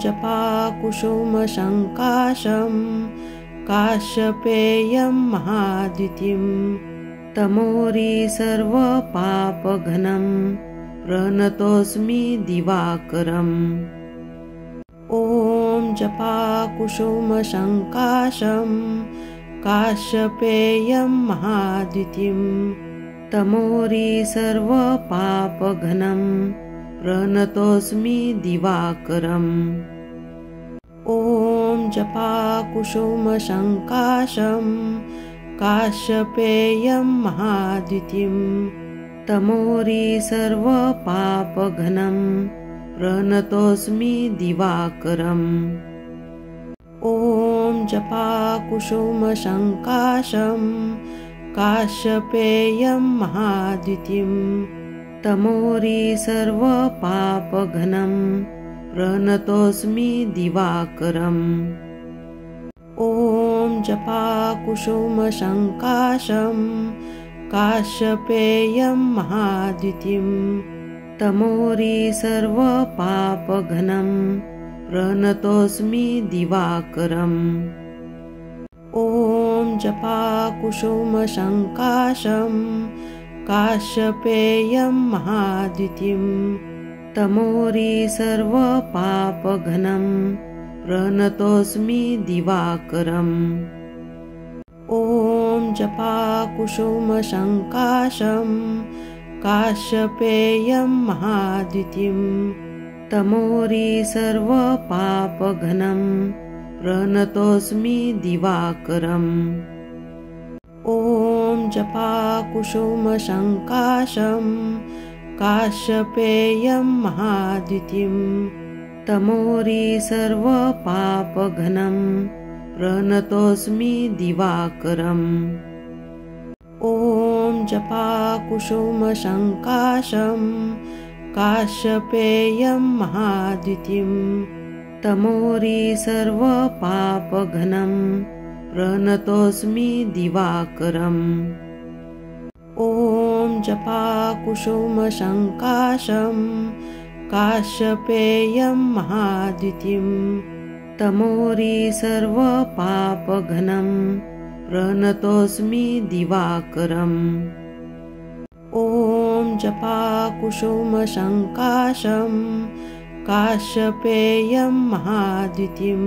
जपाकुसुमसङ्काशं काश्यपेयं महाद्युतिं तमोरि सर्वपापघ्नं प्रणतोऽस्मि दिवाकरम्। ॐ जपाकुसुमसङ्काशं काश्यपेयं महाद्युतिं तमोरि सर्वपापघ्नं प्रणतोऽस्मि दिवाकरम्। ॐ जपाकुसुमसङ्काशं काश्यपेयं महाद्युतिं तमोरि सर्वपापघ्नं प्रणतोऽस्मि दिवाकरम्। ॐ जपाकुसुमसङ्काशं काश्यपेयं महाद्युतिं तमोरि सर्वपापघ्नं प्रणतोऽस्मि दिवाकरम्। ॐ जपाकुसुमसङ्काशं काश्यपेयं महाद्युतिं तमोरि सर्वपापघ्नं प्रणतोऽस्मि दिवाकरम्। ॐ जपाकुसुमसङ्काशं काश्यपेयं महाद्युतिं तमोरि सर्वपापघ्नं प्रणतोऽस्मि दिवाकरम्। ॐ जपाकुसुमसङ्काशं काश्यपेयं महाद्युतिं तमोरि सर्वपापघ्नं प्रणतोऽस्मि दिवाकरम्। ॐ जपाकुसुमसङ्काशं काश्यपेयं महाद्युतिं तमोरि सर्वपापघ्नं प्रणतोऽस्मि दिवाकरम्। ॐ जपाकुसुमसङ्काशं काश्यपेयं महाद्युतिं तमोरि सर्वपापघ्नं प्रणतोऽस्मि दिवाकरम्। ॐ जपाकुसुमसङ्काशं काश्यपेयं महाद्युतिं तमोरि सर्वपापघ्नं प्रणतोऽस्मि दिवाकरम्। ॐ जपाकुसुमसङ्काशं काश्यपेयं महाद्युतिं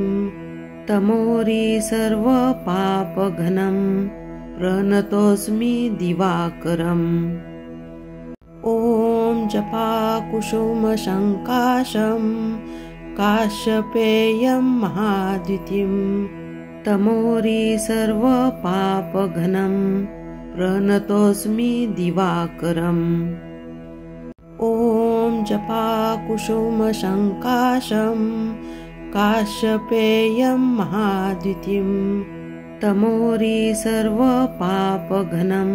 तमोरि सर्वपापघ्नं प्रणतोऽस्मि दिवाकरम्। ॐ जपाकुसुमसङ्काशं काश्यपेयं महाद्युतिं तमोरि सर्वपापघ्नं प्रणतोऽस्मि दिवाकरम्। ॐ जपाकुसुमसङ्काशं काश्यपेयं महाद्युतिं तमोरि सर्वपापघ्नं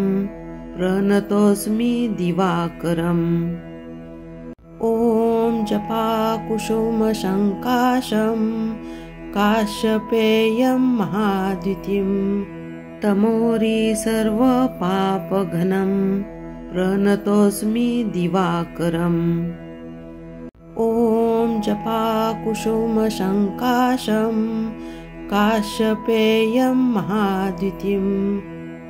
प्रणतोऽस्मि दिवाकरम्। ॐ जपाकुसुमसङ्काशं काश्यपेयं महाद्युतिं तमोरि सर्वपापघ्नं प्रणतोऽस्मि दिवाकरम्। ॐ जपाकुसुमसङ्काशं काश्यपेयं महाद्युतिं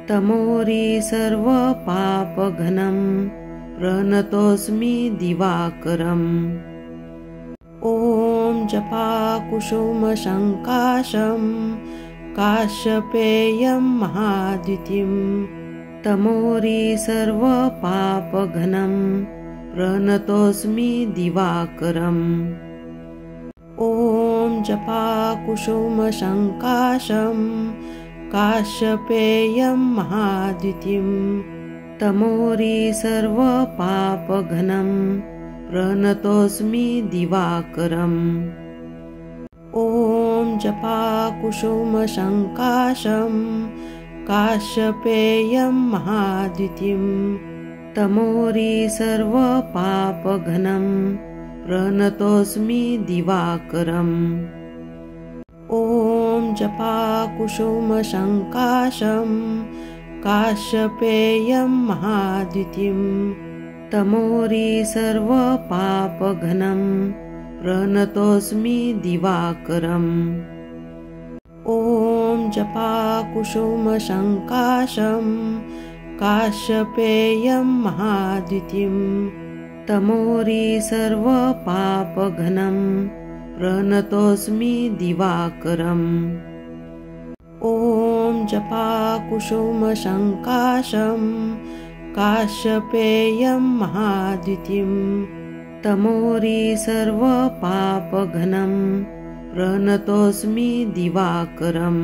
तमोरि सर्वपापघ्नं प्रणतोऽस्मि दिवाकरम्। ॐ जपाकुसुमसङ्काशं काश्यपेयं महाद्युतिं तमोरि सर्वपापघ्नं प्रणतोऽस्मि दिवाकरम्। ॐ जपाकुसुमसङ्काशं काश्यपेयं महाद्युतिं तमोरि सर्वपापघ्नं प्रणतोऽस्मि दिवाकरम्। ॐ जपाकुसुमसङ्काशं काश्यपेयं महाद्युतिं तमोरि सर्वपापघ्नं प्रणतोऽस्मि दिवाकरम्। ॐ जपाकुसुमसङ्काशं काश्यपेयं महाद्युतिं तमोरि सर्वपापघ्नं प्रणतोऽस्मि दिवाकरम्। ॐ जपाकुसुमसङ्काशं काश्यपेयं महाद्युतिं तमोरि सर्वपापघ्नं प्रणतोऽस्मि दिवाकरम्। ॐ जपाकुसुमसङ्काशं काश्यपेयं महाद्युतिं तमोरि सर्वपापघ्नं प्रणतोऽस्मि दिवाकरम्।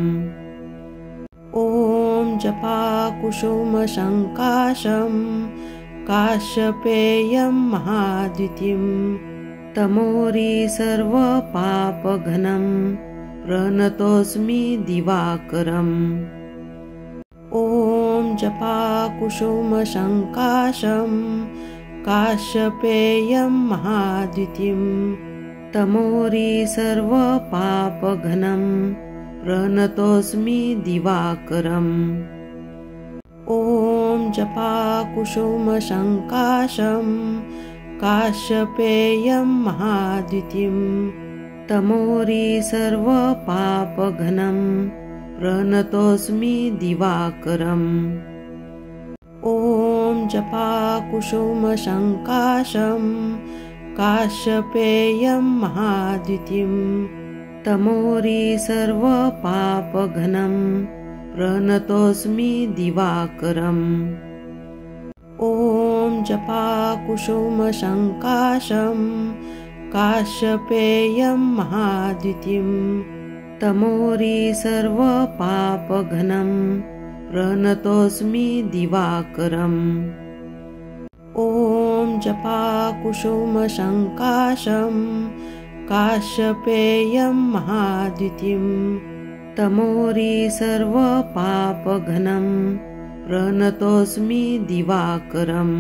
ॐ जपाकुसुमसङ्काशं काश्यपेयं महाद्युतिं तमोरि सर्वपापघ्नं प्रणतोऽस्मि दिवाकरम्। ॐ जपाकुसुमसङ्काशं काश्यपेयं महाद्युतिं तमोरि सर्वपापघ्नं प्रणतोऽस्मि दिवाकरम्। ॐ जपाकुसुमसङ्काशं काश्यपेयं महाद्युतिं तमोरि सर्वपापघ्नं प्रणतोऽस्मि दिवाकरम्। ॐ जपाकुसुमसङ्काशं काश्यपेयं महाद्युतिं तमोरि सर्वपापघ्नं प्रणतोऽस्मि दिवाकरम्। ॐ जपाकुसुमसङ्काशं काश्यपेयं महाद्युतिं तमोरि सर्वपापघ्नं प्रणतोऽस्मि दिवाकरम्। ॐ जपाकुसुमसङ्काशं काश्यपेयं महाद्युतिं तमोरि सर्वपापघ्नं प्रणतोऽस्मि दिवाकरम्।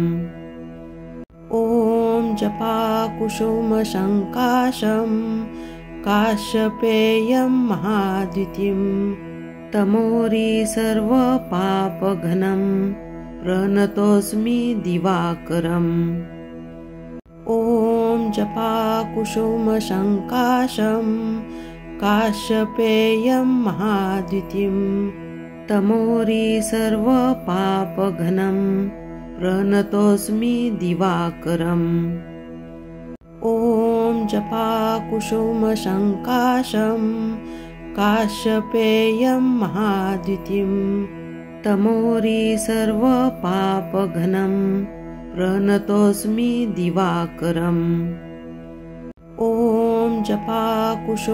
ॐ जपाकुसुमसङ्काशं काश्यपेयं महाद्युतिं तमोरि सर्वपापघ्नं प्रणतोऽस्मि दिवाकरम्। ॐ जपाकुसुमसङ्काशं काश्यपेयं महाद्युतिं तमोरि सर्वपापघ्नं प्रणतोऽस्मि दिवाकरम्। ॐ जपाकुसुमसङ्काशं काश्यपेयं महाद्युतिं तमोरि सर्वपापघ्नं प्रणतोऽस्मि दिवाकरम्। ॐ जपाकुसुमसङ्काशं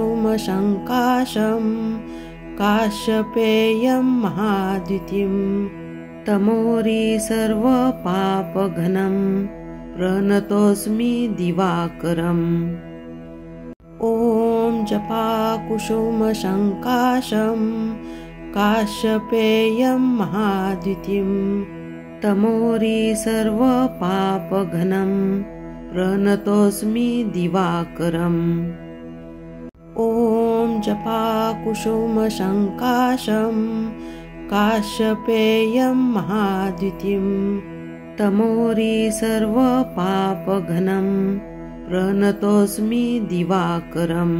काश्यपेयं महाद्युतिं तमोरि सर्वपापघ्नं प्रणतोऽस्मि दिवाकरम्। ॐ जपाकुसुमसङ्काशं काश्यपेयं महाद्युतिं तमोरि सर्वपापघ्नं प्रणतोऽस्मि दिवाकरम्। ॐ जपाकुसुमसङ्काशं काश्यपेयं महाद्युतिं तमोरि सर्वपापघ्नं प्रणतोऽस्मि दिवाकरम्।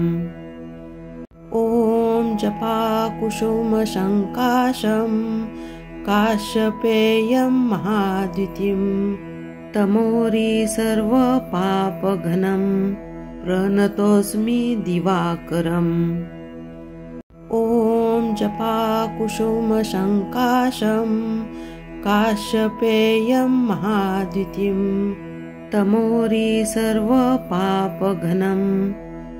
ॐ जपाकुसुमसङ्काशं काश्यपेयं महाद्युतिं तमोरि सर्वपापघ्नं प्रणतोऽस्मि दिवाकरम्। ॐ जपाकुसुमसङ्काशं काश्यपेयं महाद्युतिं तमोरि सर्वपापघ्नं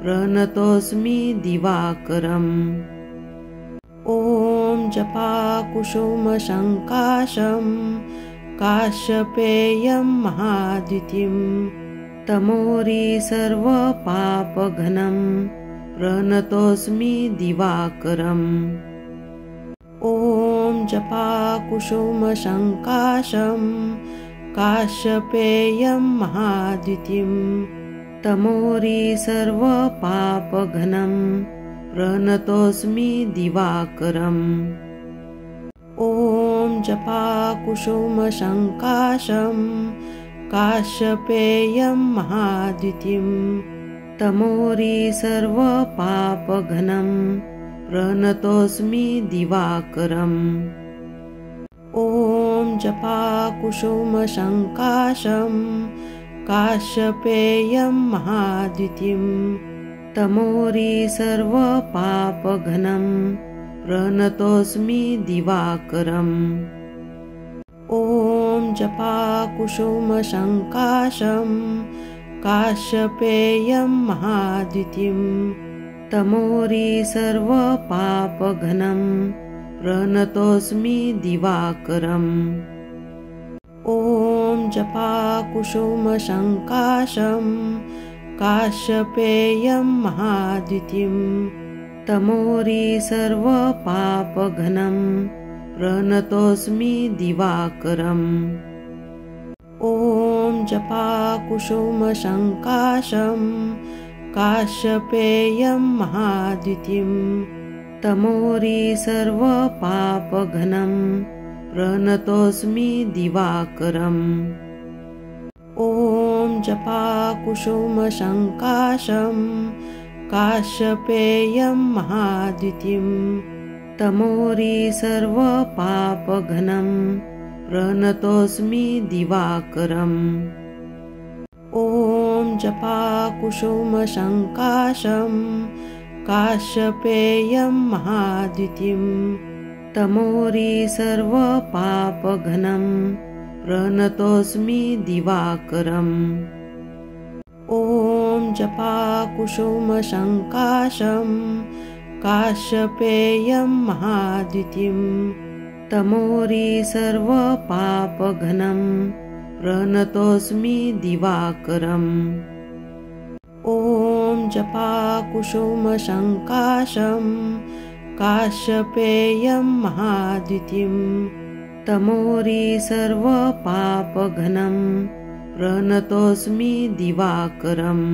प्रणतोऽस्मि दिवाकरम्। ॐ जपाकुसुमसङ्काशं काश्यपेयं महाद्युतिं तमोरि सर्वपापघ्नं प्रणतोऽस्मि दिवाकरम्। ॐ जपाकुसुमसङ्काशं काश्यपेयं महाद्युतिं तमोरि सर्वपापघ्नं प्रणतोऽस्मि दिवाकरम्। ॐ जपाकुसुमसङ्काशं काश्यपेयं महाद्युतिं तमोरी सर्वपापघ्नं प्रणतोऽस्मि दिवाकरम्। ॐ जपाकुसुमसङ्काशं काश्यपेयं महाद्युतिं तमोरी सर्वपापघ्नं प्रणतोऽस्मि दिवाकरम्। ॐ जपाकुसुमसङ्काशं काश्यपेयं महाद्युतिं तमोरी सर्वपापघ्नं प्रणतोऽस्मि दिवाकरम्। ॐ जपाकुसुमसङ्काशं काश्यपेयं महाद्युतिं तमोरी सर्वपापघ्नं प्रणतोऽस्मि दिवाकरम्। ॐ जपाकुसुमसङ्काशं काश्यपेयं महाद्युतिं तमोरी सर्वपापघ्नं प्रणतोऽस्मि दिवाकरम्। ॐ जपाकुसुमसङ्काशं काश्यपेयं महाद्युतिं तमोरी सर्वपापघ्नं प्रणतोऽस्मि दिवाकरम्। ॐ जपाकुसुमसङ्काशं काश्यपेयं महाद्युतिं तमोरी सर्वपापघ्नं प्रणतोऽस्मि दिवाकरम्। ॐ जपाकुसुमसङ्काशं काश्यपेयं महाद्युतिं तमोरी सर्वपापघ्नं प्रणतोऽस्मि दिवाकरम्। ॐ जपाकुसुमसङ्काशं काश्यपेयं महाद्युतिं तमोरी सर्वपापघ्नं प्रणतोऽस्मि दिवाकरम्।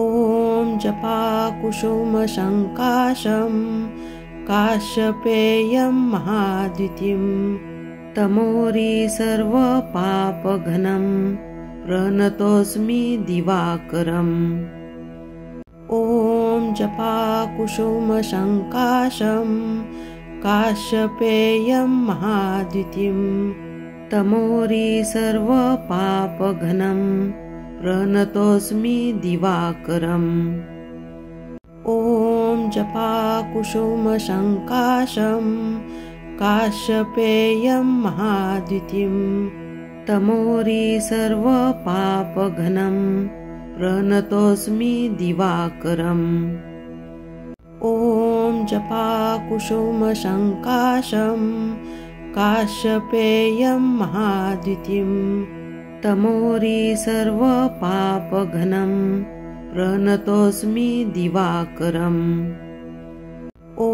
ॐ जपाकुसुमसङ्काशं काश्यपेयं महाद्युतिं तमोरी सर्वपापघ्नं प्रणतोऽस्मि दिवाकरम्। ॐ जपाकुसुमसङ्काशं काश्यपेयं महाद्युतिं तमोरी सर्वपापघ्नं प्रणतोऽस्मि दिवाकरम्। ॐ जपाकुसुमसङ्काशं काश्यपेयं महाद्युतिं तमोरी सर्वपापघ्नं प्रणतोऽस्मि दिवाकरम्। ॐ जपाकुसुमसङ्काशं काश्यपेयं महाद्युतिं तमोरी सर्वपापघ्नं प्रणतोऽस्मि दिवाकरम्। ॐ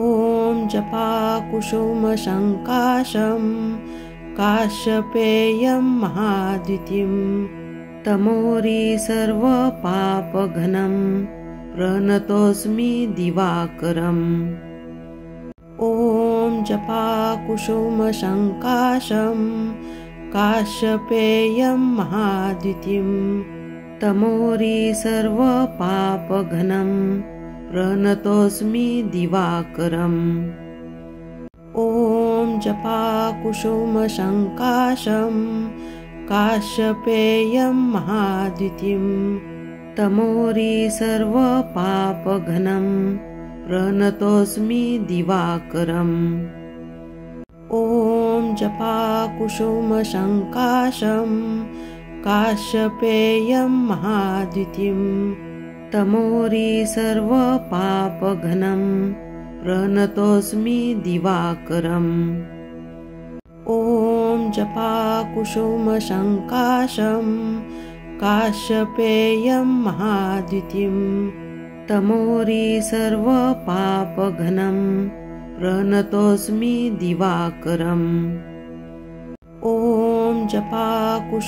जपाकुसुमसङ्काशं काश्यपेयं महाद्युतिं तमोरी सर्वपापघ्नं प्रणतोऽस्मि दिवाकरम्। ॐ जपाकुसुमसङ्काशं काश्यपेयं महाद्युतिं तमोरी सर्वपापघ्नं प्रणतोऽस्मि दिवाकरम्। ॐ जपाकुसुमसङ्काशं काश्यपेयं महाद्युतिं तमोरी सर्वपापघ्नं प्रणतोऽस्मि दिवाकरम्। ॐ जपाकुसुमसङ्काशं काश्यपेयं महाद्युतिं तमोरी सर्वपापघ्नं प्रणतोऽस्मि दिवाकरम्। ॐ जपाकुसुमसङ्काशं काश्यपेयं महाद्युतिं तमोरी सर्वपापघ्नं प्रणतोऽस्मि दिवाकरम्। ॐ जपाकुसुमसङ्काशं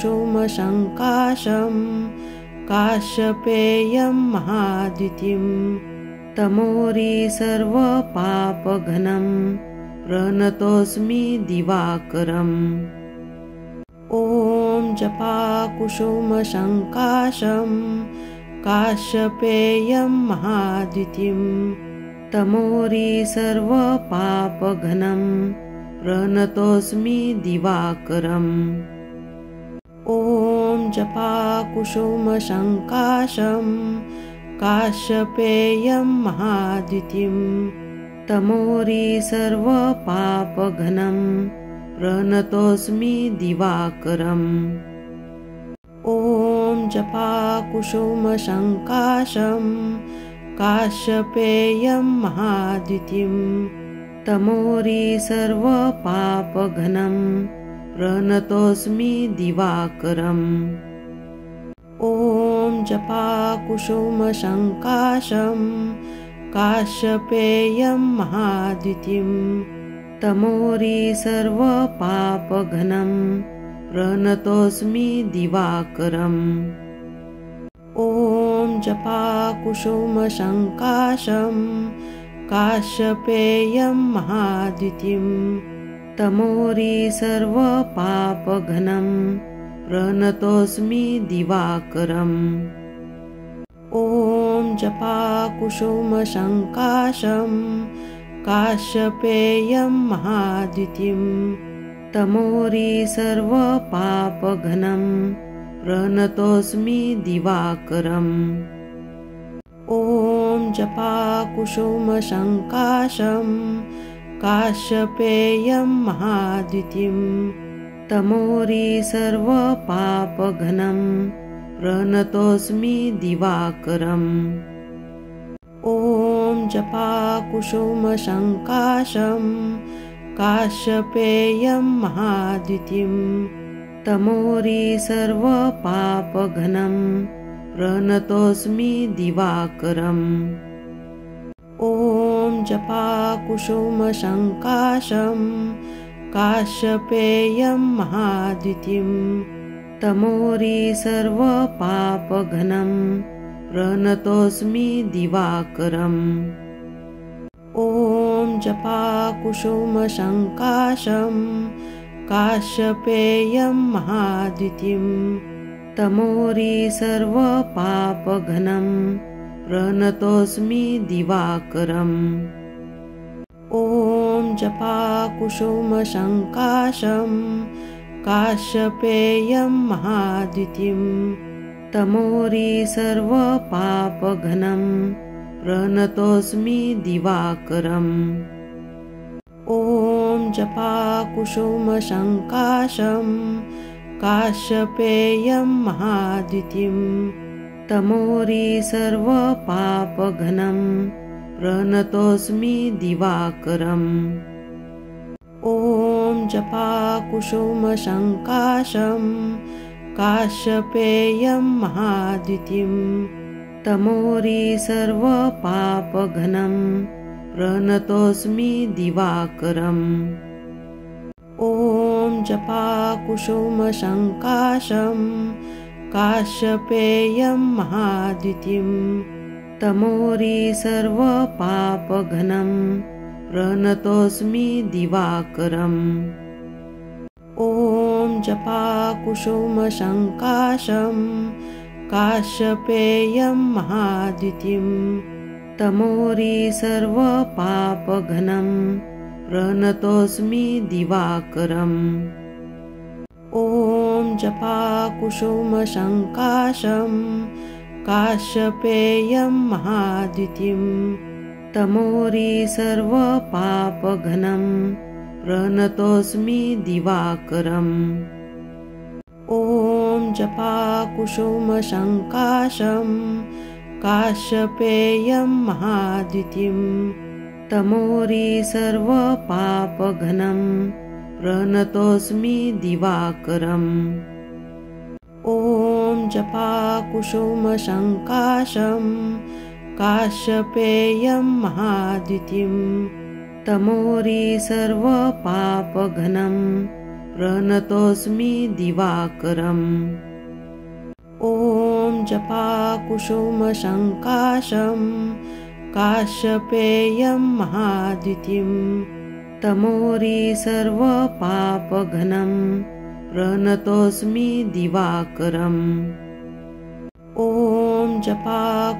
काश्यपेयं महाद्युतिं तमोरी सर्वपापघ्नं प्रणतोऽस्मि दिवाकरम्। ॐ जपाकुसुमसङ्काशं काश्यपेयं महाद्युतिं तमोरी सर्वपापघनं प्रणतोऽस्मि दिवाकरम् ॐ जपाकुसुमसङ्काशं काश्यपेयं महाद्युतिं तमोरी सर्वपापघनं प्रणतोऽस्मि दिवाकरम् ॐ जपाकुसुमसङ्काशं काश्यपेयं महाद्युतिं तमोरी सर्वपापघनं प्रणतोऽस्मि दिवाकरम् ॐ जपाकुसुमसङ्काशं काश्यपेयं महाद्युतिं तमोरी सर्वपापघनं प्रणतोऽस्मि दिवाकरम् ॐ जपाकुसुमसङ्काशं काश्यपेयं महाद्युतिं तमोरी सर्वपापघनं प्रणतोऽस्मि दिवाकरम् ॐ जपाकुसुमसङ्काशं काश्यपेयं महाद्युतिं तमोरी सर्वपापघनं प्रणतोऽस्मि दिवाकरम् ॐ जपाकुसुमसङ्काशं काश्यपेयं महाद्युतिं तमोरी सर्वपापघनं प्रणतोऽस्मि दिवाकरम् ॐ जपाकुसुमसङ्काशं काश्यपेयं महाद्युतिं तमोरी सर्वपापघनं प्रणतोऽस्मि दिवाकरम् ॐ जपाकुसुमसङ्काशं काश्यपेयं महाद्युतिं तमोरी सर्वपापघनं प्रणतोऽस्मि दिवाकरम् ॐ जपाकुसुमसङ्काशं काश्यपेयं महाद्युतिं तमोरी सर्वपापघनं प्रणतोऽस्मि दिवाकरम् ॐ जपाकुसुमसङ्काशं काश्यपेयं महाद्युतिं तमोरी सर्वपापघनं प्रणतोऽस्मि दिवाकरम् ॐ जपाकुसुमसङ्काशं काश्यपेयं महाद्युतिं तमोरी सर्वपापघनं प्रणतोऽस्मि दिवाकरम् ॐ जपाकुसुमसङ्काशं काश्यपेयं महाद्युतिं तमोरी सर्वपापघनं प्रणतोऽस्मि दिवाकरम् ॐ जपाकुसुमसङ्काशं काश्यपेयं महाद्युतिं तमोरी सर्वपापघनं प्रणतोऽस्मि दिवाकरम् ॐ जपाकुसुमसङ्काशं काश्यपेयं महाद्युतिं तमोरी सर्वपापघनं प्रणतोऽस्मि दिवाकरम् ॐ जपाकुसुमसङ्काशं काश्यपेयं महाद्युतिं तमोरी सर्वपापघनं प्रणतोऽस्मि दिवाकरम् ॐ जपाकुसुमसङ्काशं काश्यपेयं महाद्युतिं तमोरी सर्वपापघनं प्रणतोऽस्मि दिवाकरम् ॐ जपाकुसुमसङ्काशं काश्यपेयं महाद्युतिं तमोरी सर्वपापघनं प्रणतोऽस्मि दिवाकरम् ॐ जपाकुसुमसङ्काशं काश्यपेयं महाद्युतिं तमोरी सर्वपापघनं प्रणतोऽस्मि दिवाकरम् ॐ जपाकुसुमसङ्काशं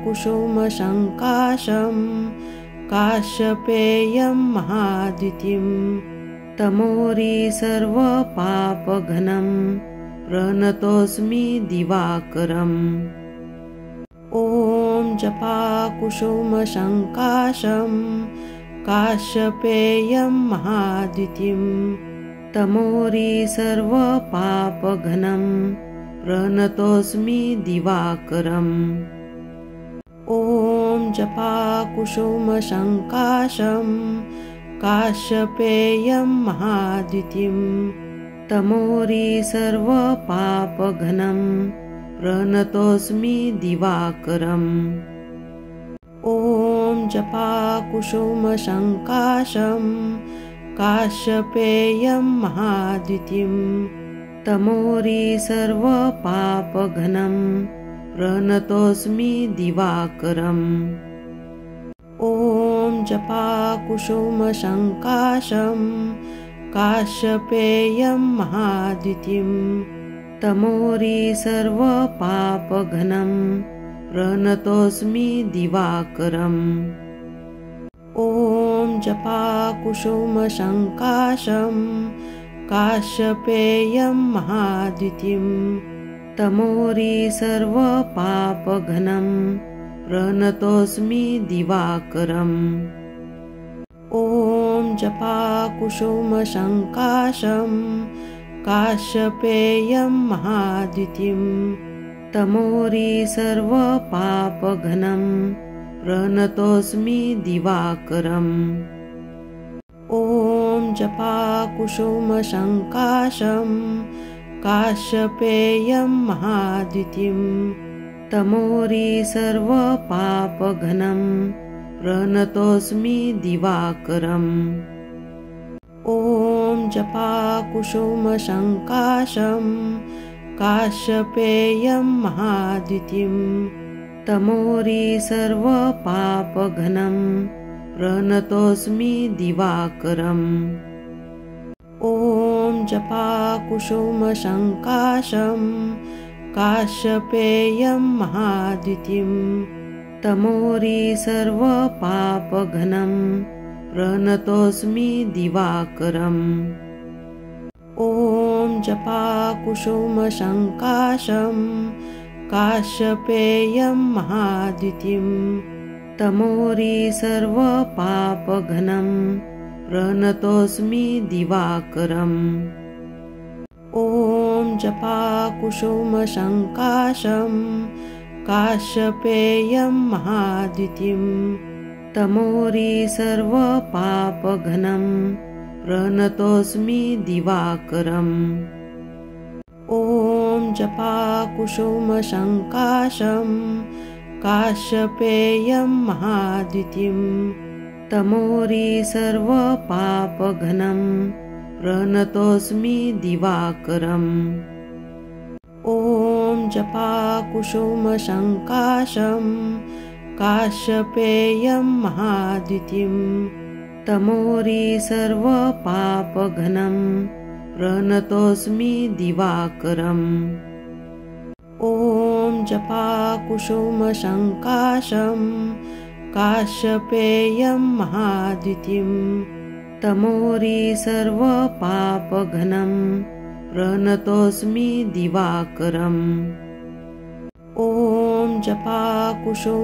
काश्यपेयं महाद्युतिं तमोरि सर्वपापघ्नं प्रणतोऽस्मि दिवाकरम् ॐ जपाकुसुमसङ्काशं काश्यपेयं महाद्युतिं तमोरि सर्वपापघ्नं प्रणतोऽस्मि दिवाकरम् ॐ जपाकुसुमसङ्काशं काश्यपेयं महाद्युतिं तमोरि सर्वपापघ्नं प्रणतोऽस्मि दिवाकरम् ॐ जपाकुसुमसङ्काशं काश्यपेयं महाद्युतिं तमोरि सर्वपापघ्नं प्रणतोऽस्मि दिवाकरम् ॐ जपाकुसुमसङ्काशं काश्यपेयं महाद्युतिं तमोरि सर्वपापघ्नं प्रणतोऽस्मि दिवाकरम् ॐ जपाकुसुमसङ्काशं काश्यपेयं महाद्युतिं तमोरि सर्वपापघ्नं प्रणतोऽस्मि दिवाकरम् ॐ जपाकुसुमसङ्काशं काश्यपेयं महाद्युतिं तमोरि सर्वपापघ्नं प्रणतोऽस्मि दिवाकरम् ॐ जपाकुसुमसङ्काशं काश्यपेयं महाद्युतिं तमोरि सर्वपापघ्नं प्रणतोऽस्मि दिवाकरम् ॐ जपाकुसुमसङ्काशं काश्यपेयं महाद्युतिं तमोरि सर्वपापघ्नं प्रणतोऽस्मि दिवाकरम् ॐ जपाकुसुमसङ्काशं काश्यपेयं महाद्युतिं तमोरि सर्वपापघ्नं प्रणतोऽस्मि दिवाकरम् ॐ जपाकुसुमसङ्काशं काश्यपेयं महाद्युतिं तमोरि सर्वपापघ्नं प्रणतोऽस्मि दिवाकरम् ॐ जपाकुसुमसङ्काशं काश्यपेयं महाद्युतिं तमोरि सर्वपापघ्नं प्रणतोऽस्मि दिवाकरम् ॐ जपाकुसुमसङ्काशं काश्यपेयं महाद्युतिं तमोरि सर्वपापघ्नं प्रणतोऽस्मि दिवाकरम् ॐ जपाकुसुमसङ्काशं काश्यपेयं महाद्युतिं तमोरि सर्वपापघ्नं प्रणतोऽस्मि दिवाकरम् ॐ जपाकुसुमसङ्काशं काश्यपेयं महाद्युतिं तमोरि सर्वपापघ्नं प्रणतोऽस्मि दिवाकरम् ॐ जपाकुसुमसङ्काशं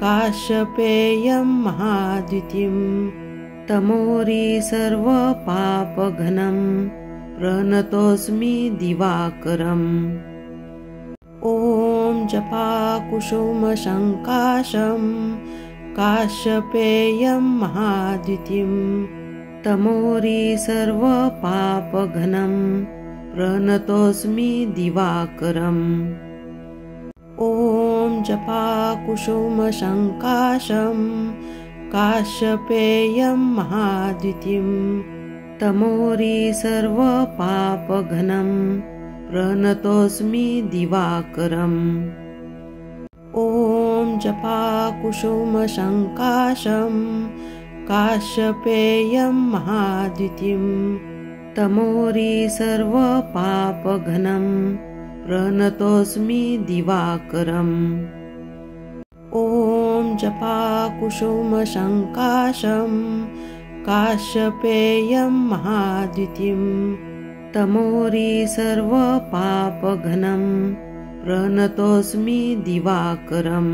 काश्यपेयं महाद्युतिं तमोरि सर्वपापघ्नं प्रणतोऽस्मि दिवाकरम् ॐ जपाकुसुमसङ्काशं काश्यपेयं महाद्युतिं तमोरि सर्वपापघ्नं प्रणतोऽस्मि दिवाकरम् ॐ जपाकुसुमसङ्काशं काश्यपेयं महाद्युतिं तमोरि सर्वपापघ्नं प्रणतोऽस्मि दिवाकरम् ॐ जपाकुसुमसङ्काशं काश्यपेयं महाद्युतिं तमोरि सर्वपापघ्नं प्रणतोऽस्मि दिवाकरम्। ॐ जपाकुसुमसङ्काशं काश्यपेयं महाद्युतिं तमोरि सर्वपापघ्नं प्रणतोऽस्मि दिवाकरम्।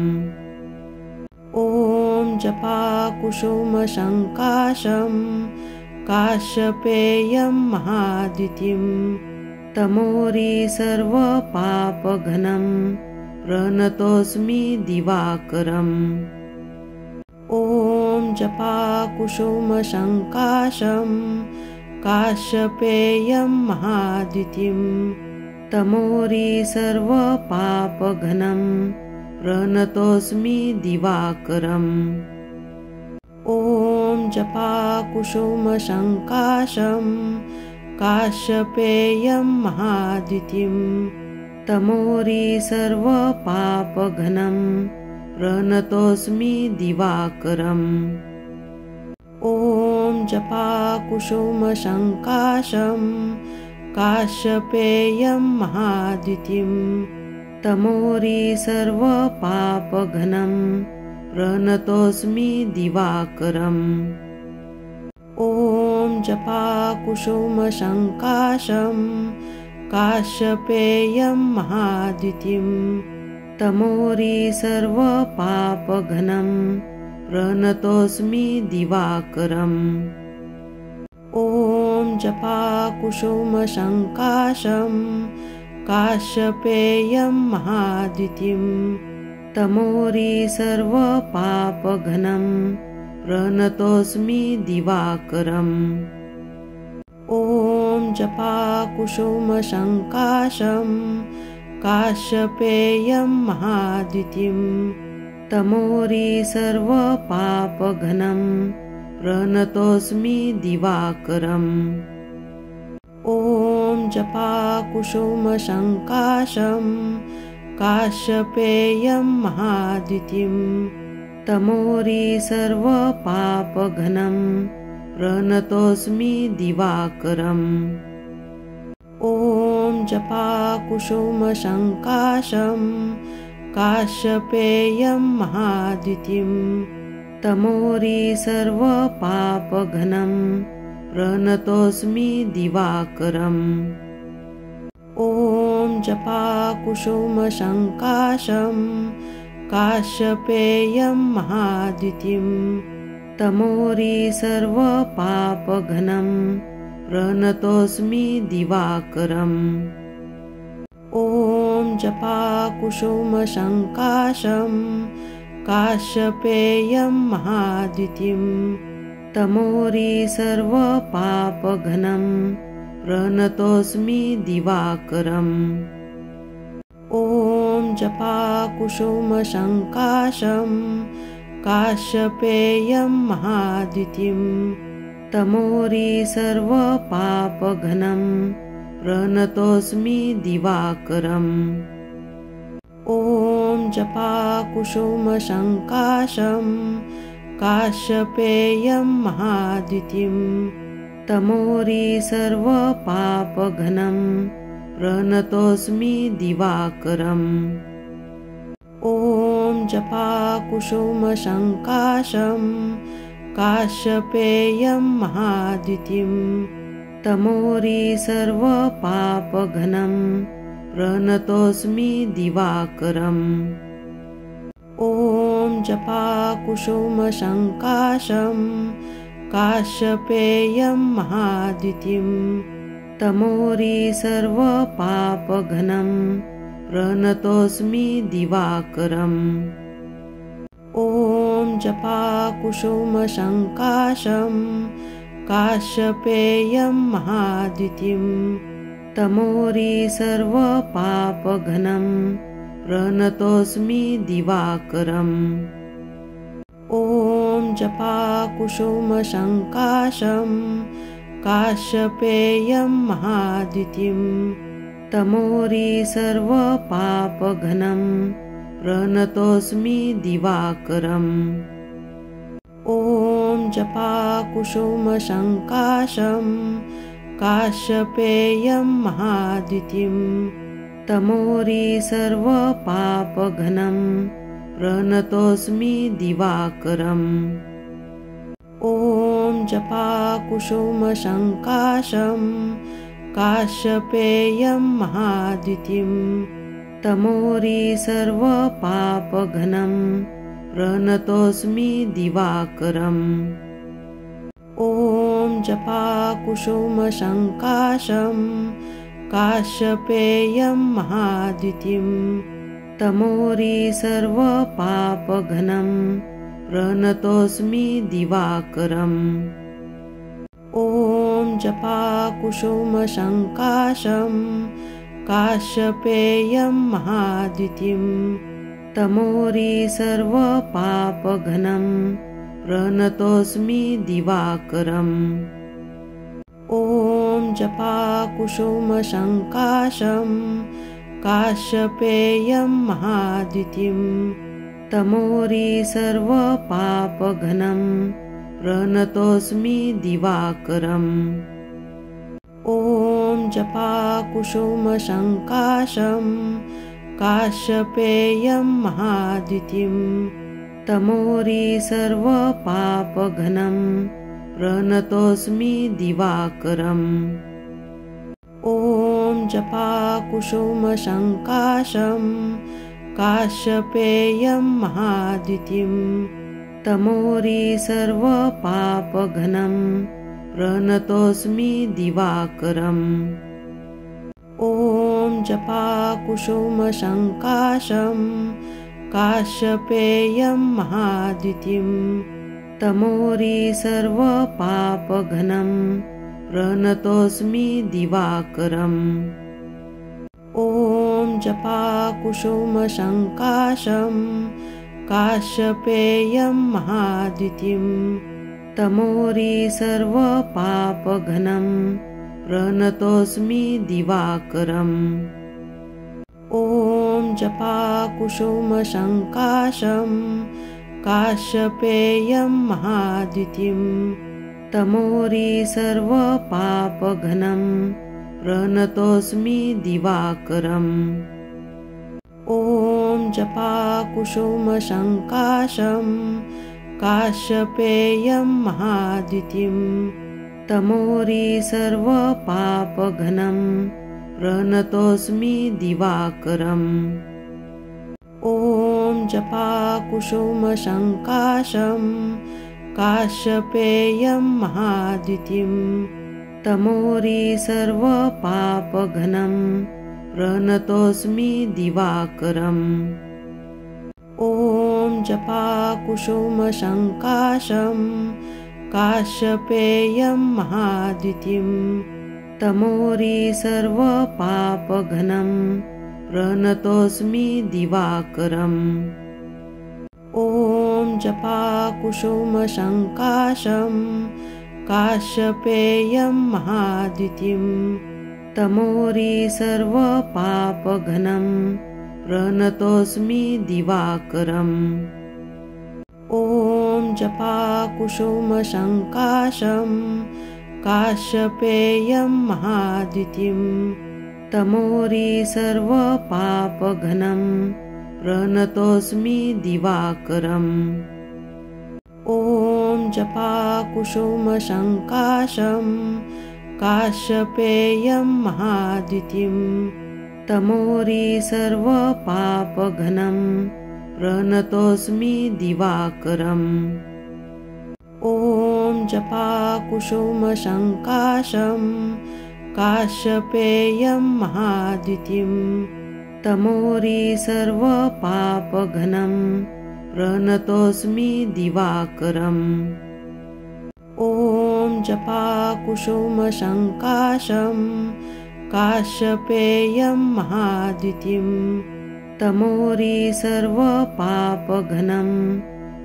ॐ जपाकुसुमसङ्काशं काश्यपेयं महाद्युतिं तमोरि सर्वपापघ्नं प्रणतोऽस्मि दिवाकरम्। ॐ जपाकुसुमसङ्काशं काश्यपेयं महाद्युतिं तमोरि सर्वपापघ्नं प्रणतोऽस्मि दिवाकरम्। ॐ जपाकुसुमसङ्काशं काश्यपेयं महाद्युतिं तमोरि सर्वपापघ्नं प्रणतोऽस्मि दिवाकरम्। ॐ जपाकुसुमसङ्काशं काश्यपेयं महाद्युतिं तमोरि सर्वपापघ्नं प्रणतोऽस्मि दिवाकरम्। ॐ जपाकुसुमसङ्काशं काश्यपेयं महाद्युतिं तमोरि सर्वपापघ्नं प्रणतोऽस्मि दिवाकरम्। ॐ जपाकुसुमसङ्काशं काश्यपेयं महाद्युतिं तमोरि सर्वपापघ्नं प्रणतोऽस्मि दिवाकरम्। ॐ जपाकुसुमसङ्काशं काश्यपेयं महाद्युतिं तमोरि सर्वपापघ्नं प्रणतोऽस्मि दिवाकरम्। ॐ जपाकुसुमसङ्काशं काश्यपेयं महाद्युतिं तमोरि सर्वपापघ्नं प्रणतोऽस्मि दिवाकरम्। ॐ जपाकुसुमसङ्काशं काश्यपेयं महाद्युतिं तमोरि सर्वपापघ्नं प्रणतोऽस्मि दिवाकरम्। ॐ जपाकुसुमसङ्काशं काश्यपेयं महाद्युतिं तमोरि सर्वपापघ्नं प्रणतोऽस्मि दिवाकरम्। ॐ जपाकुसुमसङ्काशं काश्यपेयं महाद्युतिं तमोरि सर्वपापघ्नं प्रणतोऽस्मि दिवाकरम्। ॐ जपाकुसुमसङ्काशं काश्यपेयं महाद्युतिं तमोरि सर्वपापघ्नं प्रणतोऽस्मि दिवाकरम्। ॐ जपाकुसुमसङ्काशं काश्यपेयं महाद्युतिं तमोरि सर्वपापघ्नं प्रणतोऽस्मि दिवाकरम्। ॐ जपाकुसुमसङ्काशं काश्यपेयं महाद्युतिं तमोरि सर्वपापघ्नं प्रणतोऽस्मि दिवाकरम्। ॐ जपाकुसुमसङ्काशं काश्यपेयं महाद्युतिं तमोरि सर्वपापघ्नं प्रणतोऽस्मि दिवाकरम्। ॐ जपाकुसुमसङ्काशं काश्यपेयं महाद्युतिं तमोरि सर्वपापघ्नं प्रणतोऽस्मि दिवाकरम्। ॐ जपाकुसुमसङ्काशं काश्यपेयं महाद्युतिं तमोरि सर्वपापघ्नं प्रणतोऽस्मि दिवाकरम्। ॐ जपाकुसुमसङ्काशं काश्यपेयं महाद्युतिं तमोरी सर्वपापघ्नं प्रणतोऽस्मि दिवाकरम्। ॐ जपाकुसुमसङ्काशं काश्यपेयं महाद्युतिं तमोरी सर्वपापघ्नं प्रणतोऽस्मि दिवाकरम्। ॐ जपाकुसुमसङ्काशं काश्यपेयं महाद्युतिं तमोरी सर्वपापघ्नं प्रणतोऽस्मि दिवाकरम्। ॐ जपाकुसुमसङ्काशं काश्यपेयं महाद्युतिं तमोरी सर्वपापघ्नं प्रणतोऽस्मि दिवाकरम्। ॐ जपाकुसुमसङ्काशं काश्यपेयं महाद्युतिं तमोरी सर्वपापघ्नं प्रणतोऽस्मि दिवाकरम्। ॐ जपाकुसुमसङ्काशं काश्यपेयं महाद्युतिं तमोरी सर्वपापघ्नं प्रणतोऽस्मि दिवाकरम्। ॐ जपाकुसुमसङ्काशं काश्यपेयं महाद्युतिं तमोरी सर्वपापघ्नं प्रणतोऽस्मि दिवाकरम्। ॐ जपाकुसुमसङ्काशं काश्यपेयं महाद्युतिं तमोरी सर्वपापघ्नं प्रणतोऽस्मि दिवाकरम्। ॐ जपाकुसुमसङ्काशं काश्यपेयं महाद्युतिं तमोरी सर्वपापघ्नं प्रणतोऽस्मि दिवाकरम्। ॐ जपाकुसुमसङ्काशं काश्यपेयं महाद्युतिं तमोरी सर्वपापघ्नं प्रणतोऽस्मि दिवाकरम्। ॐ जपाकुसुमसङ्काशं काश्यपेयं महाद्युतिं तमोरी सर्वपापघ्नं प्रणतोऽस्मि दिवाकरम्। ॐ जपाकुसुमसङ्काशं काश्यपेयं महाद्युतिं तमोरी सर्वपापघ्नं प्रणतोऽस्मि दिवाकरम्। ॐ जपाकुसुमसङ्काशं काश्यपेयं महाद्युतिं तमोरी सर्वपापघ्नं प्रणतोऽस्मि दिवाकरम्। ॐ जपाकुसुमसङ्काशं काश्यपेयं महाद्युतिं तमोरी सर्वपापघ्नं प्रणतोऽस्मि दिवाकरम्। ॐ जपाकुसुमसङ्काशं काश्यपेयं महाद्युतिं तमोरी सर्वपापघ्नं प्रणतोऽस्मि दिवाकरम्। ॐ जपाकुसुमसङ्काशं काश्यपेयं महाद्युतिं तमोरी सर्वपापघ्नं प्रणतोऽस्मि दिवाकरम्। ॐ जपाकुसुमसङ्काशं काश्यपेयं महाद्युतिं तमोरी सर्वपापघ्नं प्रणतोऽस्मि दिवाकरम्। ॐ जपाकुसुमसङ्काशं काश्यपेयं महाद्युतिं तमोरी सर्वपापघ्नं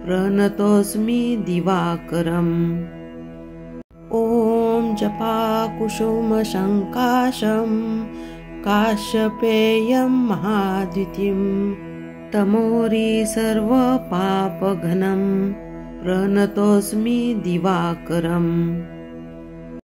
प्रणतोऽस्मि दिवाकरम्। ॐ जपाकुसुमसङ्काशं काश्यपेयं महाद्युतिं तमोरी सर्वपापघ्नं प्रणतोऽस्मि दिवाकरम्।